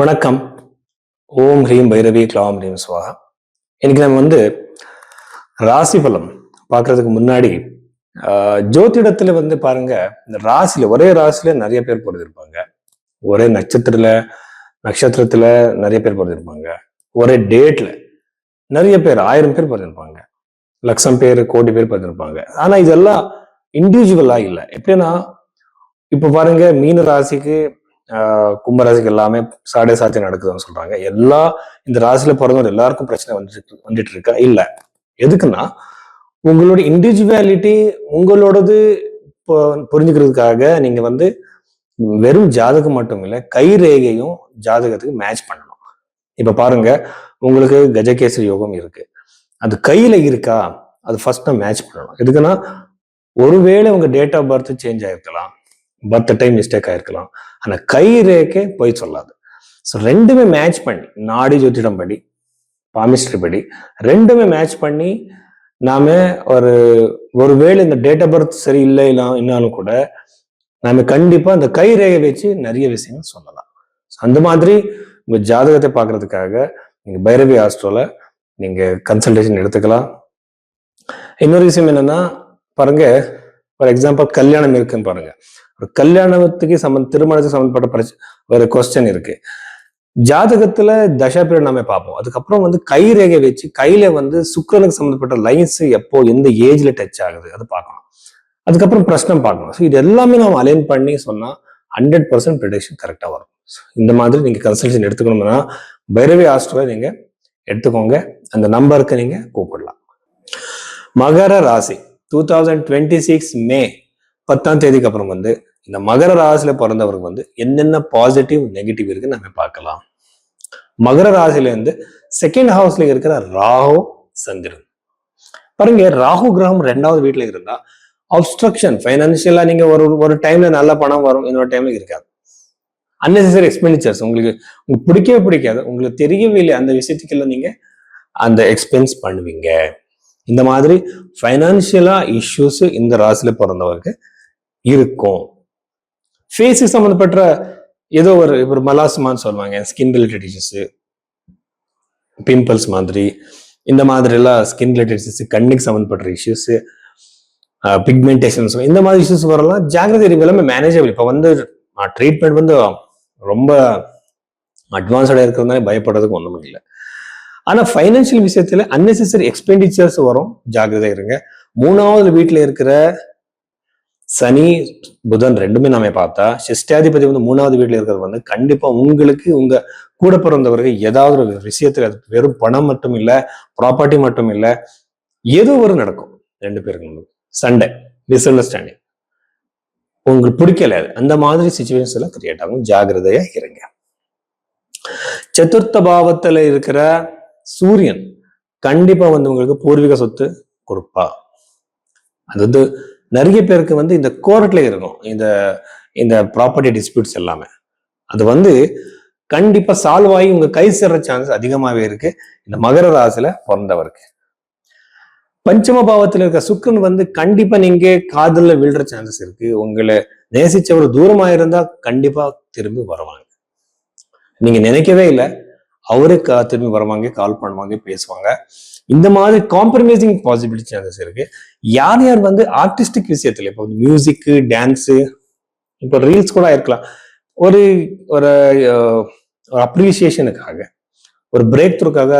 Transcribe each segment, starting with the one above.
வணக்கம். ஓம் ஹ்ரீம் பைரவி க்ளாம் ஹ்ரீம் ஸ்வாஹா. இன்னைக்கு நம்ம ராசி பலம் பார்க்கறதுக்கு முன்னாடி ஜோதிடத்துல பாருங்க, இந்த ராசியில ஒரே ராசியில நிறைய பேர் பிறந்திருப்பாங்க. ஒரே நட்சத்திரத்துல நிறைய பேர் பிறந்திருப்பாங்க. ஒரே டேட்ல நிறைய பேர் 1000 பேர் பிறந்திருப்பாங்க. லட்சம் பேர், கோடி பேர் பிறந்திருப்பாங்க. ஆனா இதெல்லாம் இண்டிவிஜுவலா இல்லை. எப்படின்னா இப்ப பாருங்க, மீன ராசிக்கு கும்பராசிக்கு எல்லாமே சாடே சாத்தி நடக்குதுன்னு சொல்றாங்க. இந்த ராசியில பிறந்தவங்க எல்லாருக்கும் பிரச்சனை வந்துட்டு இருக்கா? இல்ல. எதுக்குன்னா உங்களோட இண்டிவிஜுவாலிட்டி உங்களோடது புரிஞ்சுக்கிறதுக்காக நீங்க வெறும் ஜாதகம் மட்டும் இல்ல, கை ரேகையும் ஜாதகத்துக்கு மேட்ச் பண்ணணும். இப்ப பாருங்க, உங்களுக்கு கஜகேசரி யோகம் இருக்கு, அது கையில இருக்கா? அது ஃபர்ஸ்ட் மேட்ச் பண்ணணும். எதுக்குன்னா ஒருவேளை உங்க டேட் ஆஃப் பர்த் சேஞ்ச் ஆயிருக்கலாம், பர்த் டைம் மிஸ்டேக் ஆயிருக்கலாம், ஆனா கை ரேக்கே போய் சொல்லாது. ஸோ ரெண்டுமே மேட்ச் பண்ணி, நாடி ஜோதிடம் படி, பாமிஸ்ட்ரி படி ரெண்டுமே மேட்ச் பண்ணி நாம ஒருவேளை இந்த டேட் ஆஃப் பர்த் சரி இல்லை இன்னாலும் கூட நாம கண்டிப்பா இந்த கை ரேகை வச்சு நிறைய விஷயங்கள் சொல்லலாம். அந்த மாதிரி உங்க ஜாதகத்தை பார்க்கறதுக்காக நீங்க பைரவி ஆஸ்ட்ரோல நீங்க கன்சல்டேஷன் எடுத்துக்கலாம். இன்னொரு விஷயம் என்னன்னா, பாருங்க, ஃபார் எக்ஸாம்பிள் கல்யாணம் இருக்குன்னு பாருங்க, ஒரு கல்யாணத்துக்கு திருமணத்துக்கு சம்பந்தப்பட்ட ஒரு கொஸ்டின் இருக்கு. ஜாதகத்துல தசா பீரியட் நாம பார்ப்போம். அதுக்கப்புறம் கை ரேகை வச்சு கையில சுக்கிரனுக்கு சம்பந்தப்பட்ட லைன்ஸ் எப்போ எந்த ஏஜ்ல டச் ஆகுது அது பார்க்கணும். அதுக்கப்புறம் பிரச்சனை பார்க்கணும். ஸோ இது எல்லாமே நம்ம அலைன் பண்ணி சொன்னா 100% ப்ரெடிக்ஷன் கரெக்டா வரும். இந்த மாதிரி நீங்க கன்சல்டேஷன் எடுத்துக்கணும்னா பைரவி ஆஸ்ட்ரோவை நீங்க எடுத்துக்கோங்க. அந்த நம்பருக்கு நீங்க கூப்பிடலாம். மகர ராசி 2026 மே 10ஆம் தேதிக்கு அப்புறம் இந்த மகர ராசியில பிறந்தவருக்கு என்னென்ன பாசிட்டிவ் நெகட்டிவ் இருக்கு நம்ம பார்க்கலாம். மகர ராசியில செகண்ட் ஹவுஸ்ல இருக்கிற ராகு சந்திரன் பாருங்க, ராகு கிரகம் 2வது வீட்டுல இருந்தா அப்ஸ்ட்ரக்ஷன் ஃபைனான்சியலா நீங்க ஒரு டைம்ல நல்ல பணம் வரும், இன்னொரு டைம்ல இருக்காது. அன்னெசரி எக்ஸ்பெண்டிச்சர்ஸ் உங்களுக்கு பிடிக்கவே பிடிக்காது, உங்களுக்கு தெரியவே இல்லை, அந்த விஷயத்துக்கெல்லாம் நீங்க அந்த எக்ஸ்பென்ஸ் பண்ணுவீங்க. இந்த மாதிரி ஃபைனான்சியலா இஷ்யூஸ் இந்த ராசியில பிறந்தவருக்கு இருக்கும். ஃபேஸுக்கு சம்மந்தப்பட்ட ஏதோ ஒரு மலாஸ்மான்னு சொல்லுவாங்க, ஸ்கின் ரிலேட்டட் இஷ்யூஸ், பிம்பிள்ஸ் மாதிரி, இந்த மாதிரி எல்லாம் ஸ்கின் ரிலேட்டட் இஷ்யூஸ், கண்ணுக்கு சம்மந்தப்பட்ட இஷ்யூஸ், பிக்மெண்டேஷன்ஸ், இந்த மாதிரி இஷ்யூஸ் வரலாம். ஜாகிரதை எல்லாமே மேனேஜபிள். இப்போ ட்ரீட்மெண்ட் ரொம்ப அட்வான்ஸ்டா இருக்கிறதுனால பயப்படுறதுக்கு ஒன்றும் இல்லை. ஆனா ஃபைனான்சியல் விஷயத்துல அன்னெசரி எக்ஸ்பெண்டிச்சர்ஸ் வரும், ஜாகிரதை இருங்க. 3வது வீட்டுல இருக்கிற சனி புதன் ரெண்டுமே நாம பார்த்தா சிஷ்டாதிபதி 3வது வீட்டுல இருக்கிறது கண்டிப்பா உங்களுக்கு உங்க கூட பிறந்தவர்கள் ஏதாவது ஒரு விஷயத்துல, அது வெறும் பணம் மட்டும் இல்ல, ப்ராப்பர்ட்டி மட்டும் இல்ல, ஏதோ ஒரு நடக்கும். 2 பேருக்கு சண்டை, மிஸ் அண்டர்ஸ்டாண்டிங், உங்களுக்கு பிடிக்கல, அந்த மாதிரி சிச்சுவேஷன்ஸ் எல்லாம் கிரியேட் ஆகும். ஜாகிரதையா இருங்க. சதுர்த்த பாவத்துல இருக்கிற சூரியன் கண்டிப்பா உங்களுக்கு பூர்வீக சொத்து கொடுப்பா. அது நிறைய பேருக்கு இந்த கோர்ட்ல இருக்கும், இந்த ப்ராப்பர்ட்டி டிஸ்பியூட்ஸ் எல்லாமே. அது கண்டிப்பா சால்வ் ஆகி உங்க கை சேர்ற சான்ஸ் அதிகமாவே இருக்கு இந்த மகர ராசியில பிறந்தவருக்கு. பஞ்சம பாவத்துல இருக்க சுக்கிரன் கண்டிப்பா நீங்க காதல்ல விழுற சான்சஸ் இருக்கு. உங்களை நேசிச்சவர் தூரமா இருந்தா கண்டிப்பா திரும்பி வருவாங்க. நீங்க நினைக்கவே இல்லை, அவரே திரும்பி வருவாங்க, கால் பண்ணுவாங்க, பேசுவாங்க. இந்த மாதிரி காம்ப்ரமைசிங் பாசிபிலிட்டி சான்சஸ் இருக்கு. யார் ஆர்டிஸ்டிக் விஷயத்துல, இப்போ மியூசிக், டான்ஸு, இப்போ ரீல்ஸ் கூட இருக்கலாம், ஒரு ஒரு அப்ரிசியேஷனுக்காக, ஒரு பிரேக் த்ரூக்காக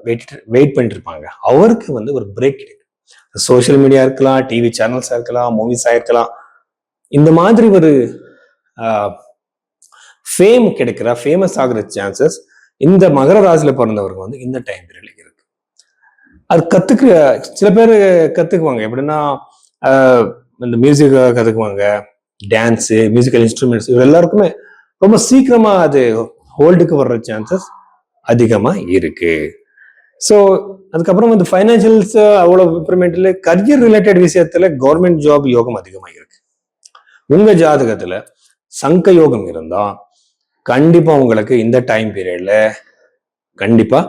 வெயிட் பண்ணிட்டு இருப்பாங்க. அவருக்கு ஒரு பிரேக் கிடைக்கும். சோசியல் மீடியா இருக்கலாம், டிவி சேனல்ஸா இருக்கலாம், மூவிஸா இருக்கலாம். இந்த மாதிரி ஒரு ஃபேம் கிடைக்கிற, ஃபேமஸ் ஆகுற சான்சஸ் இந்த மகர ராசியில பிறந்தவருக்கு இந்த டைம் பீரியட்ல இருக்கு. அது சில பேர் கத்துக்குவாங்க. எப்படின்னா இந்த மியூசிக் கத்துக்குவாங்க, டான்ஸு, மியூசிக்கல் இன்ஸ்ட்ருமெண்ட்ஸ், இது எல்லாருக்குமே ரொம்ப சீக்கிரமா அது ஹோல்டுக்கு வர்ற சான்சஸ் அதிகமா இருக்கு. ஸோ அதுக்கப்புறம் ஃபைனான்சியல்ஸ் அவ்வளவு இம்ப்ரூவ்மெண்ட்ல, கரியர் ரிலேட்டட் விஷயத்துல கவர்மெண்ட் ஜாப் யோகம் அதிகமா இருக்கு. உங்க ஜாதகத்துல சங்க யோகம் இருந்தா கண்டிப்பா உங்களுக்கு இந்த டைம் பீரியட்ல கண்டிப்பா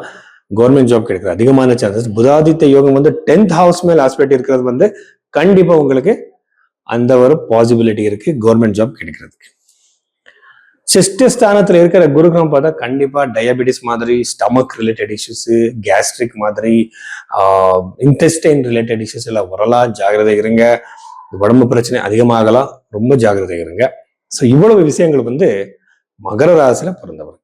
கவர்மெண்ட் ஜாப் கிடைக்கிற அதிகமான சான்சஸ். புதாதித்ய யோகம் 10th ஹவுஸ் மேல் ஆஸ்பெக்ட் இருக்கிறது கண்டிப்பா உங்களுக்கு அந்த ஒரு பாசிபிலிட்டி இருக்கு கவர்மெண்ட் ஜாப் கிடைக்கிறதுக்கு. செஸ்ட் ஸ்தானத்துல இருக்கிற குரு கிரகம் பார்த்தா கண்டிப்பா டயபெட்டிஸ் மாதிரி, ஸ்டமக் ரிலேட்டட் இஷ்யூஸ், கேஸ்ட்ரிக் மாதிரி, இன்டெஸ்டைன் ரிலேட்டட் இஷ்யூஸ் எல்லாம் வரலாம். ஜாகிரதை இருங்க. உடம்பு பிரச்சனை அதிகமாகலாம். ரொம்ப ஜாகிரதை இருங்க. ஸோ இவ்வளவு விஷயங்கள் வந்து மகர ராசியில பிறந்தவர்.